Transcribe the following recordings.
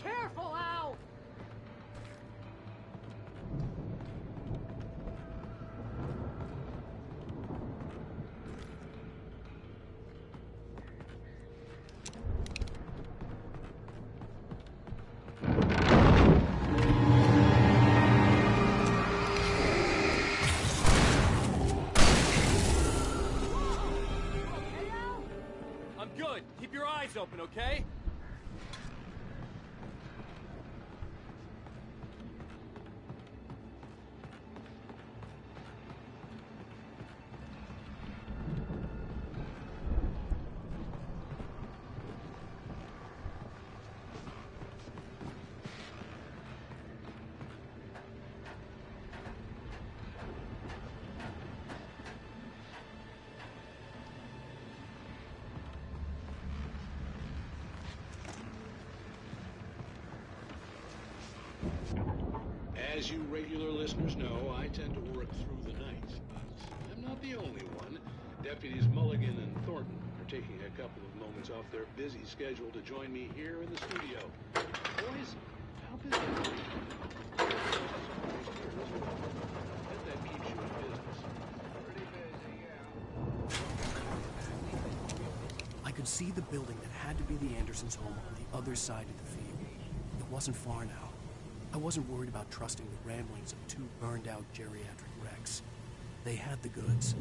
Careful, Al! Good. Keep your eyes open, okay? As you regular listeners know, I tend to work through the night, but I'm not the only one. Deputies Mulligan and Thornton are taking a couple of moments off their busy schedule to join me here in the studio. Boys, how busy are you? Bet that keeps you in business. Pretty busy, yeah. I could see the building that had to be the Andersons' home on the other side of the field. It wasn't far now. I wasn't worried about trusting the ramblings of two burned-out geriatric wrecks. They had the goods.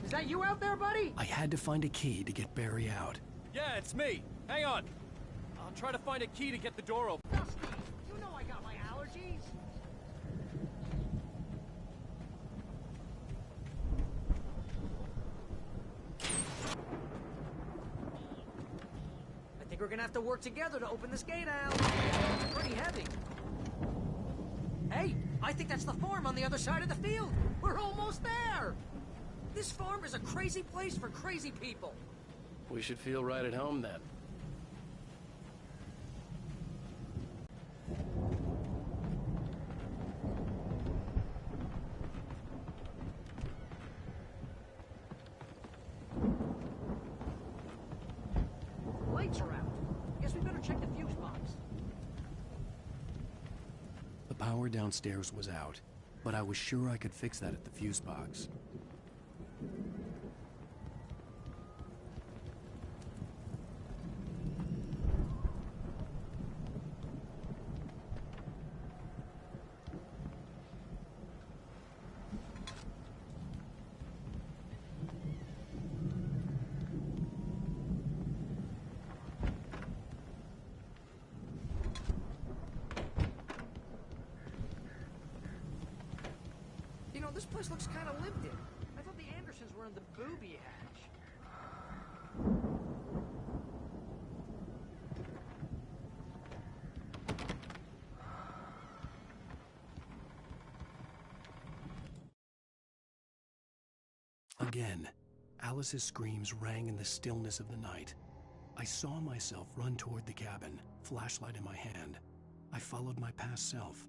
Is that you out there, buddy? I had to find a key to get Barry out. Yeah, it's me. Hang on. I'll try to find a key to get the door open. Dusty, you know I got my allergies. I think we're gonna have to work together to open this gate, Al. It's pretty heavy. Hey, I think that's the farm on the other side of the field. We're almost there! This farm is a crazy place for crazy people. We should feel right at home then. The lights are out. Guess we better check the fuse box. The power downstairs was out, but I was sure I could fix that at the fuse box. You know, this place looks kind of lived in. I thought the Andersons were in the booby hatch. Again, Alice's screams rang in the stillness of the night. I saw myself run toward the cabin, flashlight in my hand. I followed my past self.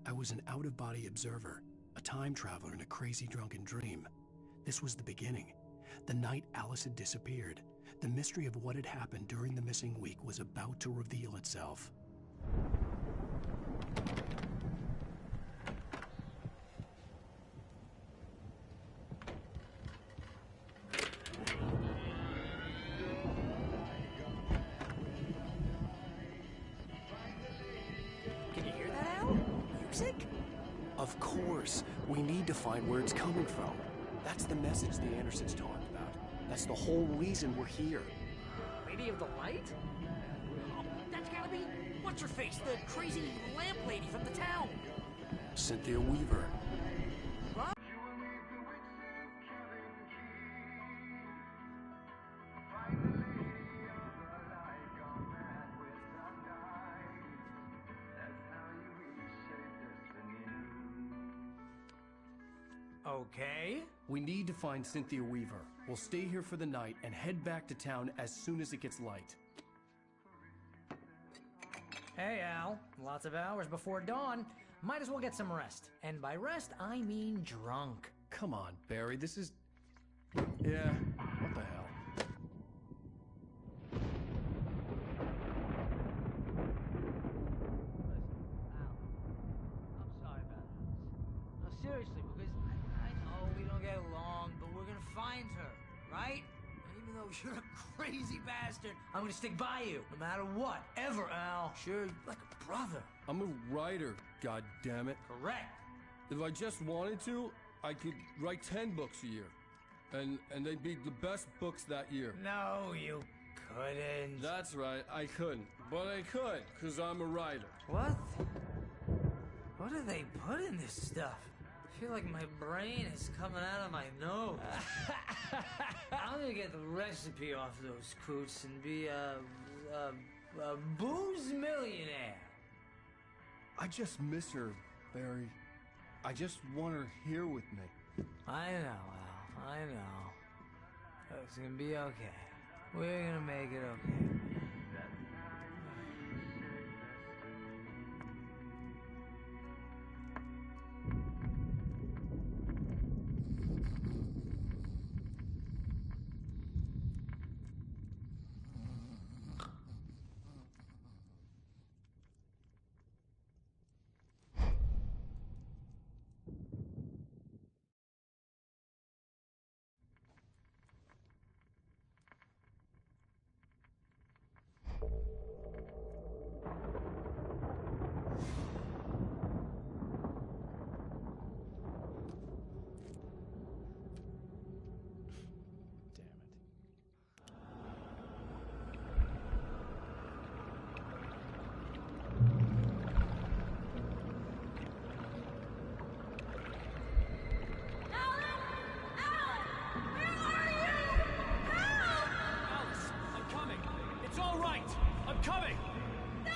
I was an out-of-body observer, a time traveler in a crazy drunken dream. This was the beginning. The night Alice had disappeared. The mystery of what had happened during the missing week was about to reveal itself. Can you hear that, Al? Music? Of course, we need to find where it's coming from. That's the message the Andersons talked about. That's the whole reason we're here. Lady of the Light? Oh, that's gotta be... What's-her-face? The crazy lamp lady from the town. Cynthia Weaver. What? Okay. We need to find Cynthia Weaver. We'll stay here for the night and head back to town as soon as it gets light. Hey, Al. Lots of hours before dawn. Might as well get some rest. And by rest, I mean drunk. Come on, Barry, this is... Yeah, what the hell? I'm sorry about this. No, seriously, because I know we don't get along, but we're gonna find her, right? And even though you're a crazy bastard, I'm gonna stick by you, no matter what, ever, Al. Sure, like a brother. I'm a writer, goddammit. Correct. If I just wanted to, I could write 10 books a year. And they'd be the best books that year. No, you couldn't. That's right, I couldn't. But I could, because I'm a writer. What? What do they put in this stuff? I feel like my brain is coming out of my nose. I'm gonna get the recipe off those coots and be a booze millionaire. I just miss her, Barry. I just want her here with me. I know, Al. I know. It's gonna be okay. We're gonna make it okay.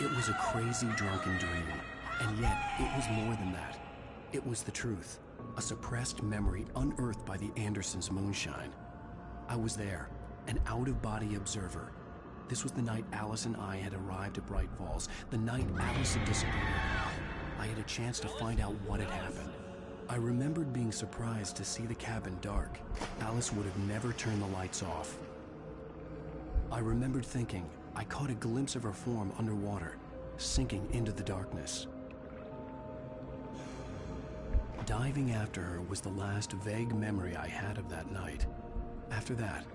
It was a crazy drunken dream, and yet it was more than that. It was the truth. a suppressed memory unearthed by the Andersons' moonshine. I was there, an out-of-body observer. This was the night Alice and I had arrived at Bright Falls, the night Alice had disappeared. I had a chance to find out what had happened. I remembered being surprised to see the cabin dark. Alice would have never turned the lights off. I remembered thinking I caught a glimpse of her form underwater, sinking into the darkness. Diving after her was the last vague memory I had of that night. After that,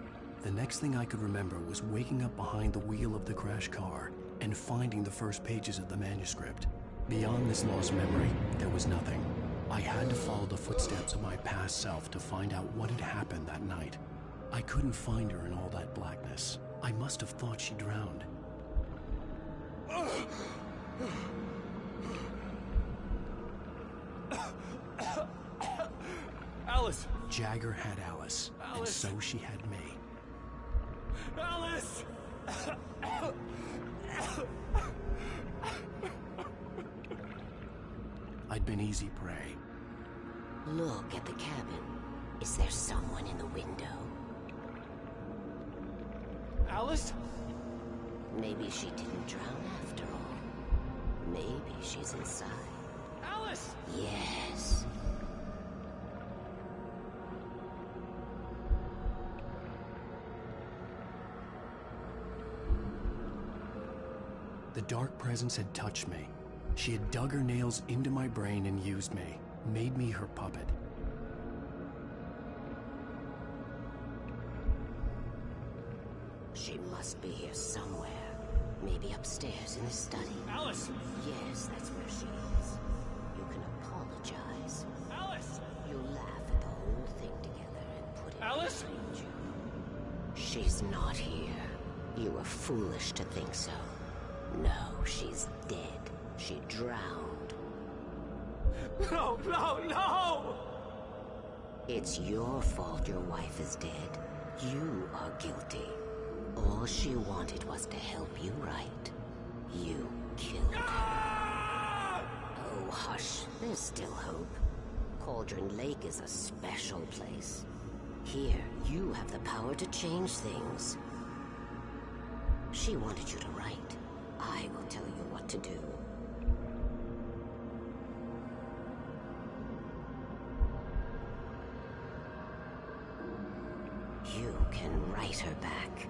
the next thing I could remember was waking up behind the wheel of the crashed car and finding the first pages of the manuscript. Beyond this lost memory, there was nothing. I had to follow the footsteps of my past self to find out what had happened that night. I couldn't find her in all that blackness. I must have thought she drowned. Alice! Jagger had Alice, and so she had me. Alice! I'd been easy prey. Look at the cabin. Is there someone in the window? Alice? Maybe she didn't drown after all. Maybe she's inside. Alice! Yes. The dark presence had touched me. She had dug her nails into my brain and used me, made me her puppet. She must be here somewhere. Maybe upstairs in the study. Alice! Yes, that's where she is. You can apologize. Alice! You laugh at the whole thing together and put it Alice? behind you. She's not here. You were foolish to think so. No, she's dead. She drowned. No, no, no! It's your fault your wife is dead. You are guilty. All she wanted was to help you right. You killed her. Oh, hush. There's still hope. Cauldron Lake is a special place. Here, you have the power to change things. She wanted you to write. I will tell you what to do. You can write her back.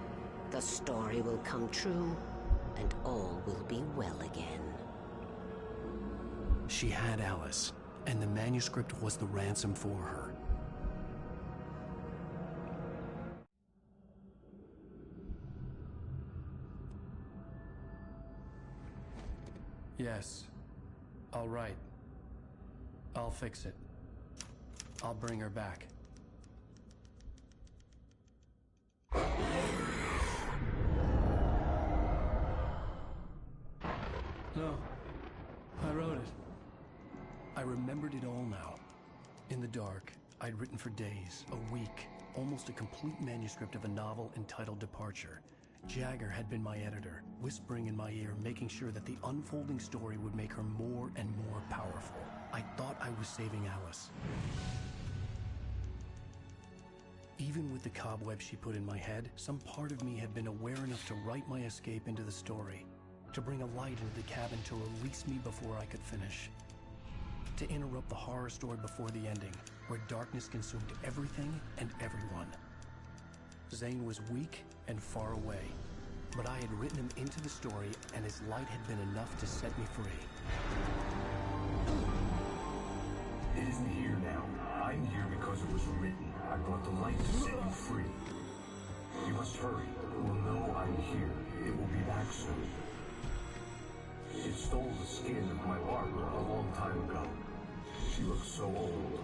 The story will come true, and all will be well again. She had Alice, and the manuscript was the ransom for her. Yes, I'll write. I'll fix it. I'll bring her back. No, I wrote it. I remembered it all now. In the dark, I'd written for days, a week, almost a complete manuscript of a novel entitled Departure. Jagger had been my editor, whispering in my ear, making sure that the unfolding story would make her more and more powerful. I thought I was saving Alice. Even with the cobweb she put in my head, some part of me had been aware enough to write my escape into the story, to bring a light into the cabin to release me before I could finish, to interrupt the horror story before the ending, where darkness consumed everything and everyone. Zane was weak and far away, but I had written him into the story, and his light had been enough to set me free. It isn't here now. I'm here because it was written. I brought the light to set you free. You must hurry. We'll know I'm here. It will be back soon. It stole the skin of my Barbara a long time ago. She looks so old.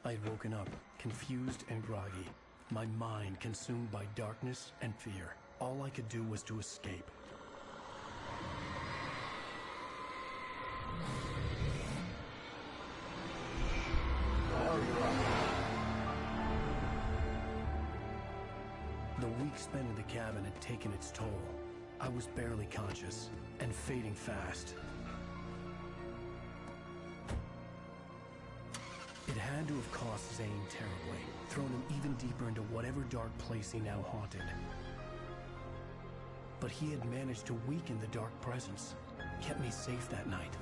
I had woken up, confused and groggy, my mind consumed by darkness and fear. All I could do was to escape. week spent in the cabin had taken its toll. I was barely conscious, and fading fast. It had to have cost Zane terribly, thrown him even deeper into whatever dark place he now haunted. But he had managed to weaken the dark presence, kept me safe that night.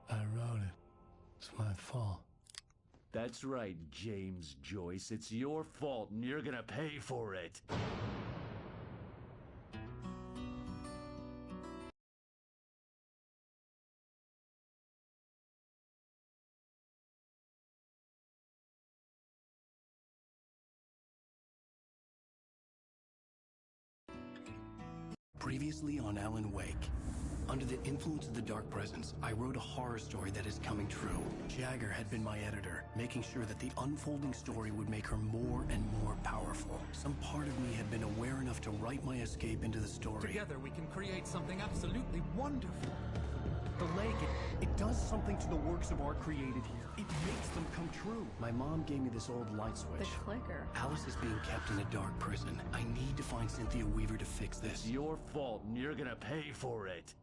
I wrote it. It's my fault. That's right, James Joyce. It's your fault, and you're gonna pay for it. Previously on Alan Wake. Under the influence of the dark presence, I wrote a horror story that is coming true. Jagger had been my editor, making sure that the unfolding story would make her more and more powerful. Some part of me had been aware enough to write my escape into the story. Together we can create something absolutely wonderful. The lake, it does something to the works of art created here. It makes them come true. My mom gave me this old light switch. The clicker. Alice is being kept in a dark prison. I need to find Cynthia Weaver to fix this. It's your fault, and you're gonna pay for it.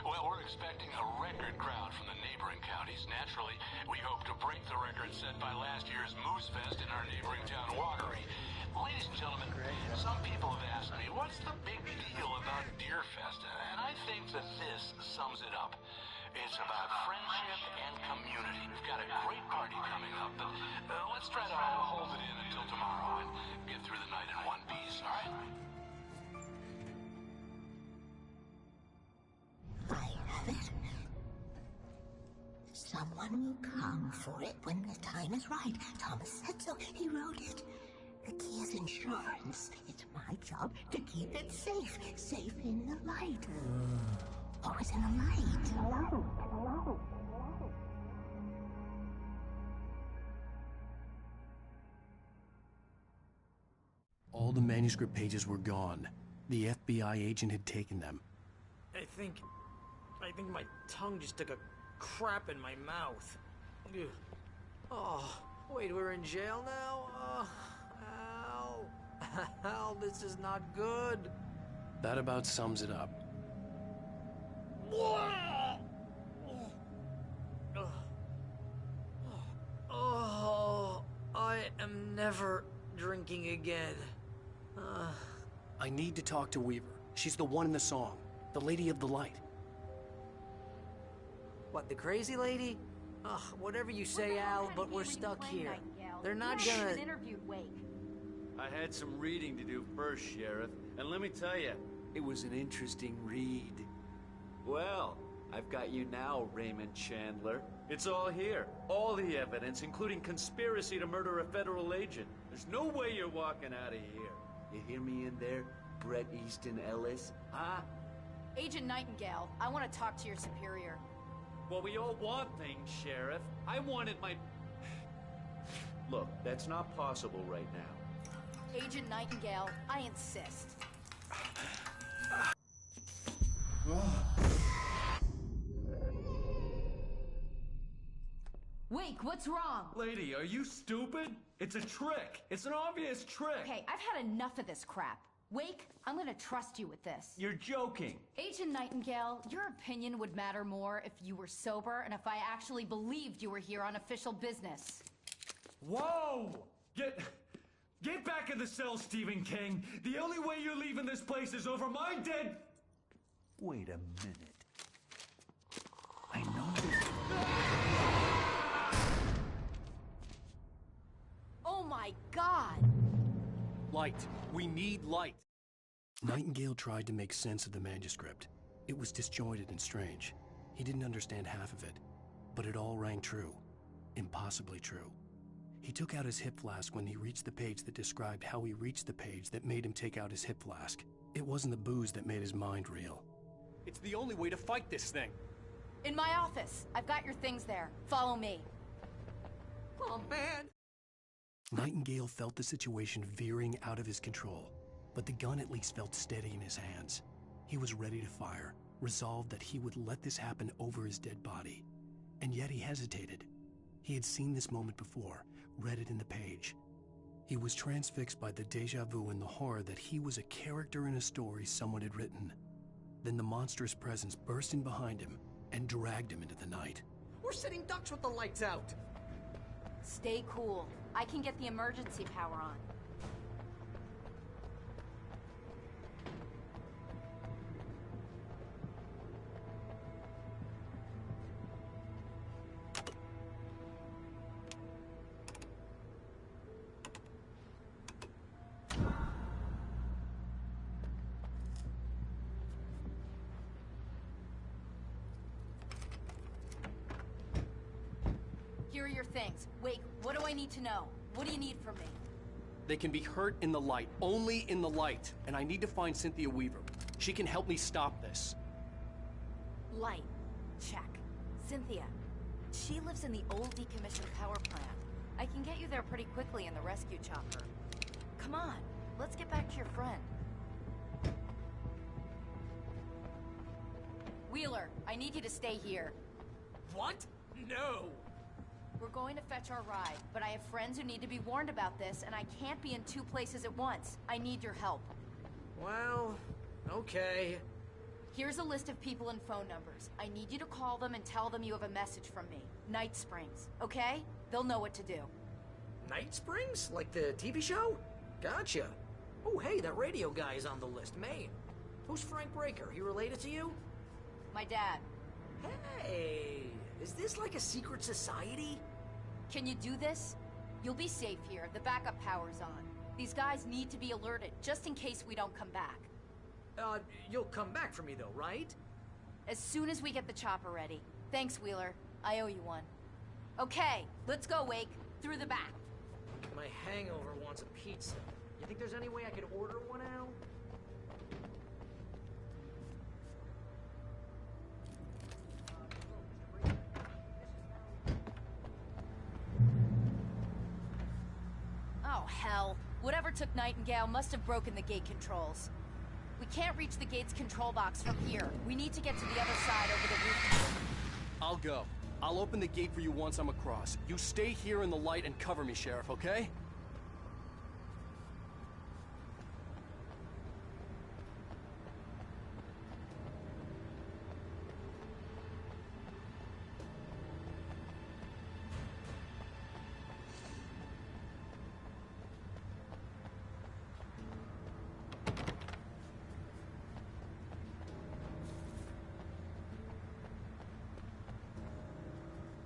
Well, we're expecting a record crowd from the neighboring counties. Naturally, we hope to break the record set by last year's Moose Fest in our neighboring town, Watery. Ladies and gentlemen, some people have asked me, what's the big deal about Deer Fest? And I think that this sums it up. It's about friendship and community. We've got a great party coming up, but let's try to hold it in until tomorrow and get through the night in one piece, all right? I have it. Someone will come for it when the time is right. Thomas said so. He wrote it. The key is insurance. It's my job to keep it safe. Safe in the light. Always in the light. All the manuscript pages were gone. The FBI agent had taken them. I think my tongue just took a crap in my mouth. Ugh. Oh, wait, we're in jail now? Al. Al, this is not good. That about sums it up. Oh, I am never drinking again. I need to talk to Weaver. She's the one in the song. The Lady of the Light. What, the crazy lady? Ugh, whatever you say, Al, but we're stuck here. They're not gonna... interviewed Wake. I had some reading to do first, Sheriff, and let me tell you, it was an interesting read. Well, I've got you now, Raymond Chandler. It's all here. All the evidence, including conspiracy to murder a federal agent. There's no way you're walking out of here. You hear me in there, Bret Easton Ellis? Huh? Agent Nightingale, I want to talk to your superior. Well, we all want things, Sheriff. I wanted my... Look, that's not possible right now. Agent Nightingale, I insist. Wake, what's wrong? Lady, are you stupid? It's a trick. It's an obvious trick. Okay, I've had enough of this crap. Wake, I'm gonna trust you with this. You're joking. Agent Nightingale, your opinion would matter more if you were sober and if I actually believed you were here on official business. Whoa! Get back in the cell, Stephen King. The only way you're leaving this place is over my dead... Wait a minute. I know this... Oh my God! Light. We need light. Nightingale tried to make sense of the manuscript. It was disjointed and strange. He didn't understand half of it, but it all rang true. Impossibly true. He took out his hip flask when he reached the page that described how he reached the page that made him take out his hip flask. It wasn't the booze that made his mind reel. It's the only way to fight this thing. In my office. I've got your things there. Follow me. Oh, man. Nightingale felt the situation veering out of his control, but the gun at least felt steady in his hands. He was ready to fire, resolved that he would let this happen over his dead body. And yet he hesitated. He had seen this moment before, read it in the page. He was transfixed by the déjà vu and the horror that he was a character in a story someone had written. Then the monstrous presence burst in behind him and dragged him into the night. We're sitting ducks with the lights out. Stay cool. I can get the emergency power on. Here are your things. Wait, what do I need to know? What do you need from me? They can be hurt in the light, only in the light. And I need to find Cynthia Weaver. She can help me stop this. Light. Check. Cynthia. She lives in the old decommissioned power plant. I can get you there pretty quickly in the rescue chopper. Come on, let's get back to your friend. Wheeler, I need you to stay here. What? No! We're going to fetch our ride, but I have friends who need to be warned about this, and I can't be in two places at once. I need your help. Well, okay. Here's a list of people and phone numbers. I need you to call them and tell them you have a message from me. Night Springs, okay? They'll know what to do. Night Springs? Like the TV show? Gotcha. Oh, hey, that radio guy is on the list, Maine. Who's Frank Breaker? He related to you? My dad. Hey, is this like a secret society? Can you do this? You'll be safe here. The backup power's on. These guys need to be alerted, just in case we don't come back. You'll come back for me though, right? As soon as we get the chopper ready. Thanks, Wheeler. I owe you one. Okay, let's go, Wake. Through the back. My hangover wants a pizza. You think there's any way I could order one out? Oh, hell. Whatever took Nightingale must have broken the gate controls. We can't reach the gate's control box from here. We need to get to the other side over the roof. I'll go. I'll open the gate for you once I'm across. You stay here in the light and cover me, Sheriff, okay?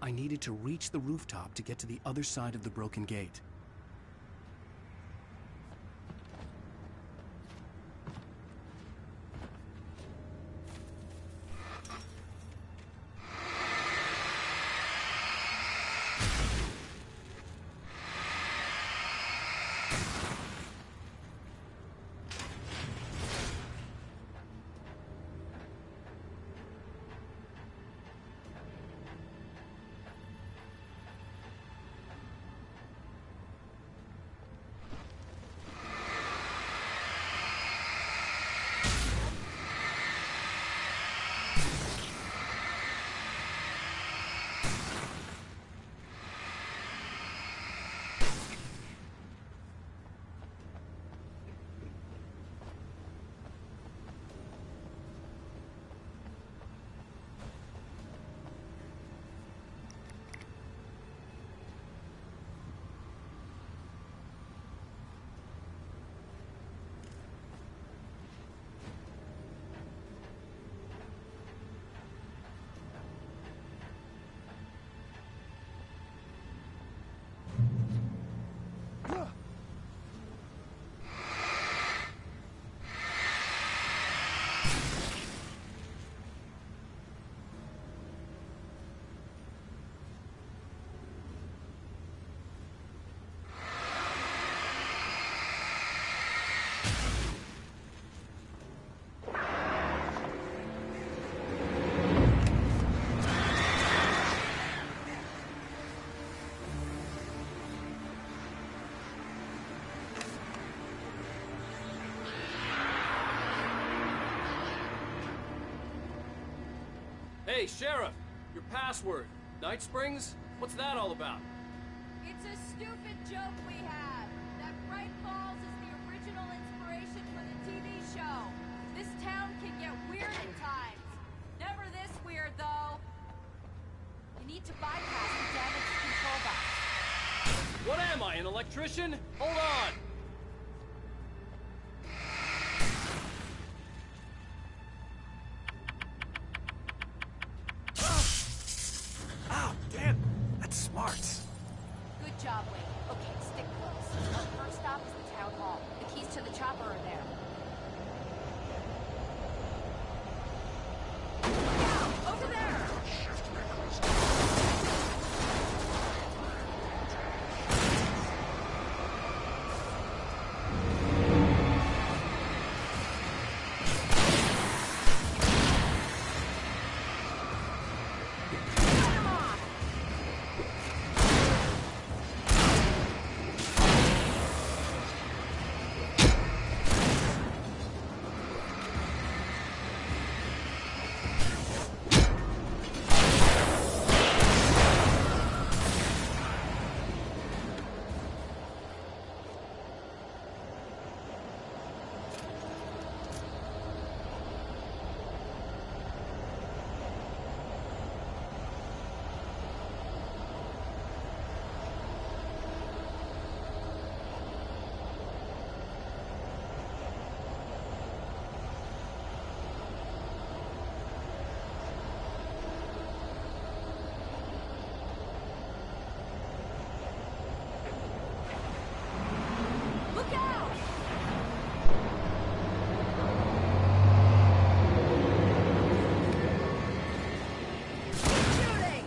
I needed to reach the rooftop to get to the other side of the broken gate. Hey, Sheriff! Your password. Night Springs? What's that all about? It's a stupid joke we have. That Bright Falls is the original inspiration for the TV show. This town can get weird at times. Never this weird, though. You need to bypass the damaged control box. What am I, an electrician? Hold on! Ow, damn! That's smart. Good job, Wade. Okay, stick close. Our first stop is the town hall. The keys to the chopper are there. Look out! Over there! Look out! Shooting!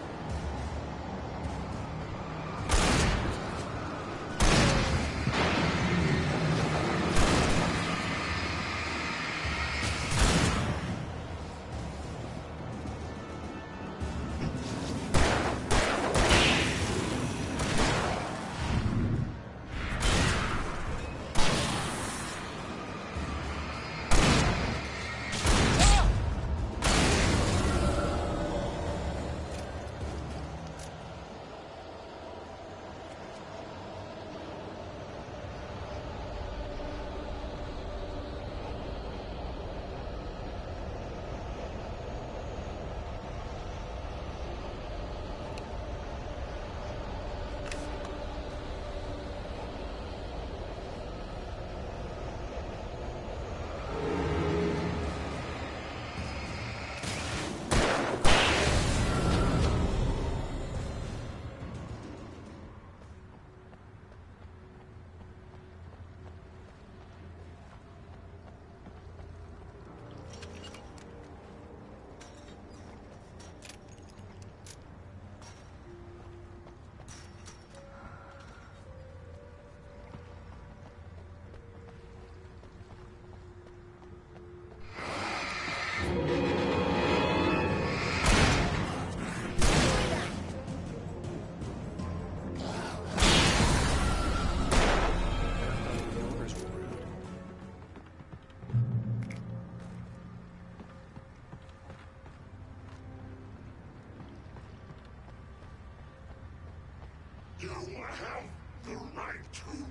You have the right to these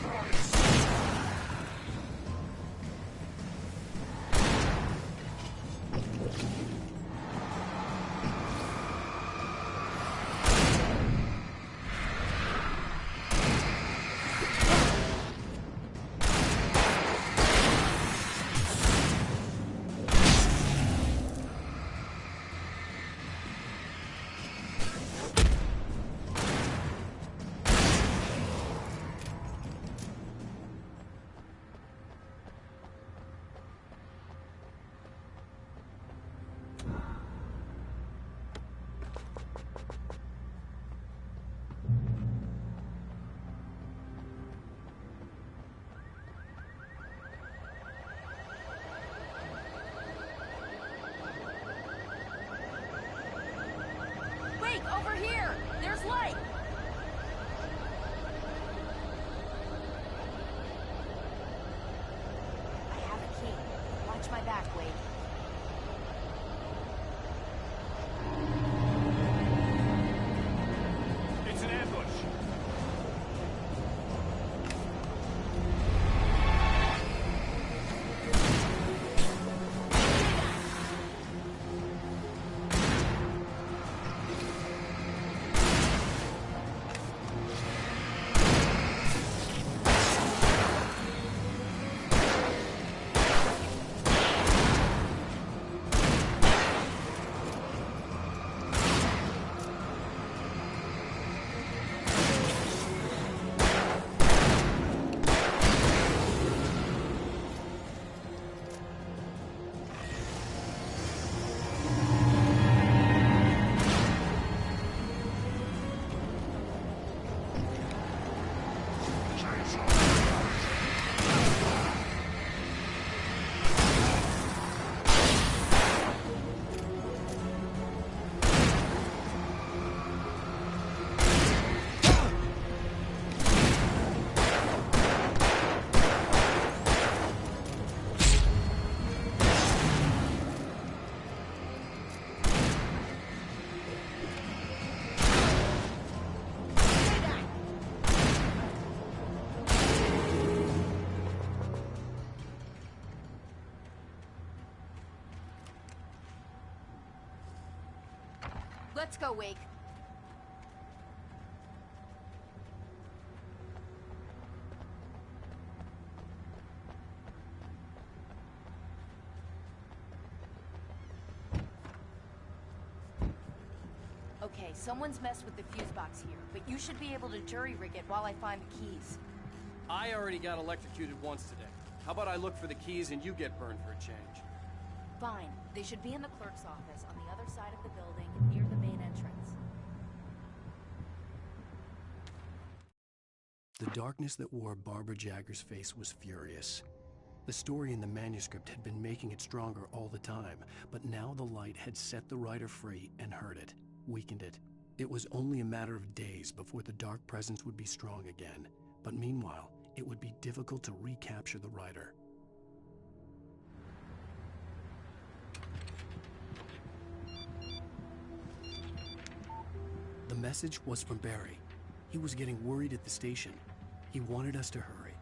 rights. Let's go, Wake. Okay, someone's messed with the fuse box here, but you should be able to jury-rig it while I find the keys. I already got electrocuted once today. How about I look for the keys and you get burned for a change? Fine. They should be in the clerk's office on the other side of the building, near the main entrance. The darkness that wore Barbara Jagger's face was furious. The story in the manuscript had been making it stronger all the time, but now the light had set the writer free and hurt it, weakened it. It was only a matter of days before the dark presence would be strong again, but meanwhile, it would be difficult to recapture the writer. The message was from Barry. He was getting worried at the station. He wanted us to hurry.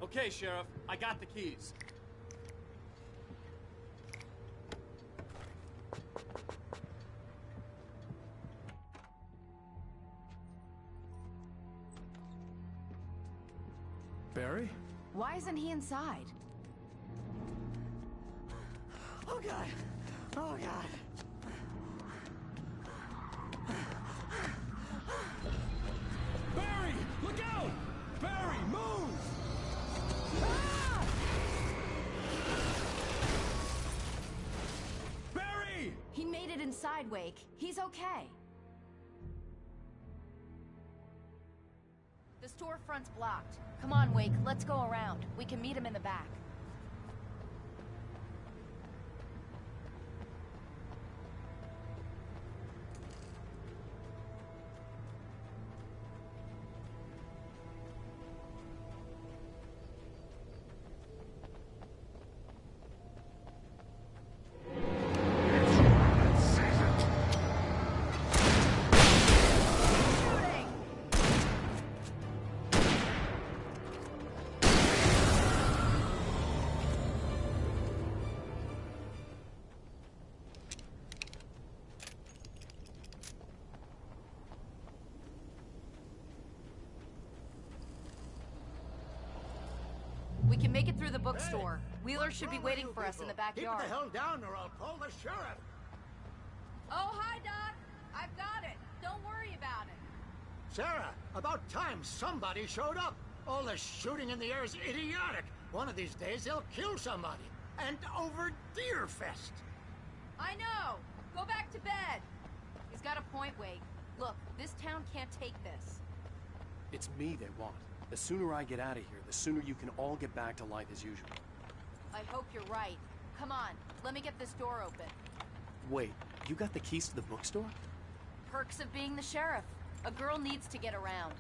Okay, Sheriff, I got the keys. Barry? Why isn't he inside? Oh, God. Oh, God. Barry! Look out! Barry, move! Barry! He made it inside, Wake. He's okay. The storefront's blocked. Come on, Wake. Let's go around. We can meet him in the back. We can make it through the bookstore. Wheeler should be waiting for us in the backyard. Keep the hell down or I'll call the sheriff. Oh, hi, Doc. I've got it. Don't worry about it. Sarah, about time somebody showed up. All this shooting in the air is idiotic. One of these days they'll kill somebody. And over Deerfest. I know. Go back to bed. He's got a point, Wade. Look, this town can't take this. It's me they want. The sooner I get out of here, the sooner you can all get back to life as usual. I hope you're right. Come on, let me get this door open. Wait, you got the keys to the bookstore? Perks of being the sheriff. A girl needs to get around.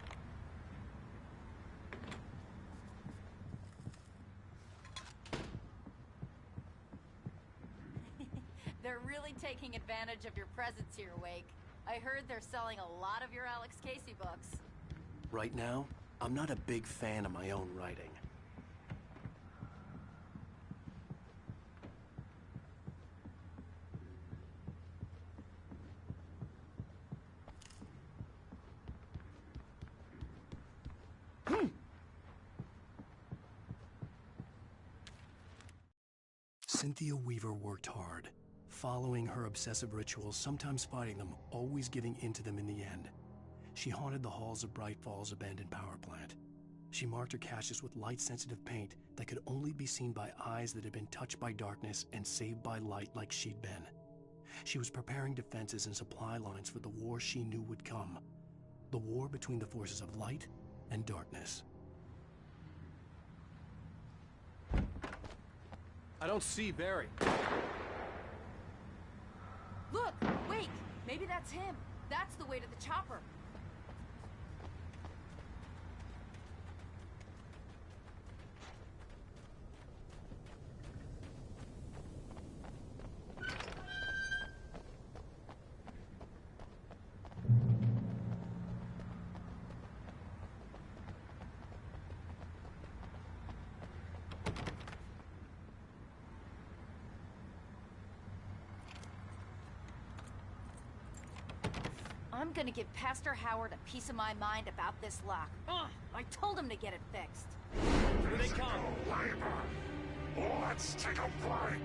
They're really taking advantage of your presence here, Wake. I heard they're selling a lot of your Alex Casey books. Right now, I'm not a big fan of my own writing. Cynthia Weaver worked hard, following her obsessive rituals, sometimes fighting them, always giving in to them in the end. She haunted the halls of Bright Falls' abandoned power plant. She marked her caches with light-sensitive paint that could only be seen by eyes that had been touched by darkness and saved by light like she'd been. She was preparing defenses and supply lines for the war she knew would come. The war between the forces of light and darkness. I don't see Barry. Look! Wait! Maybe that's him. That's the way to the chopper. I'm gonna give Pastor Howard a piece of my mind about this lock. Ugh, I told him to get it fixed. Here they come! Labor. Let's take a break.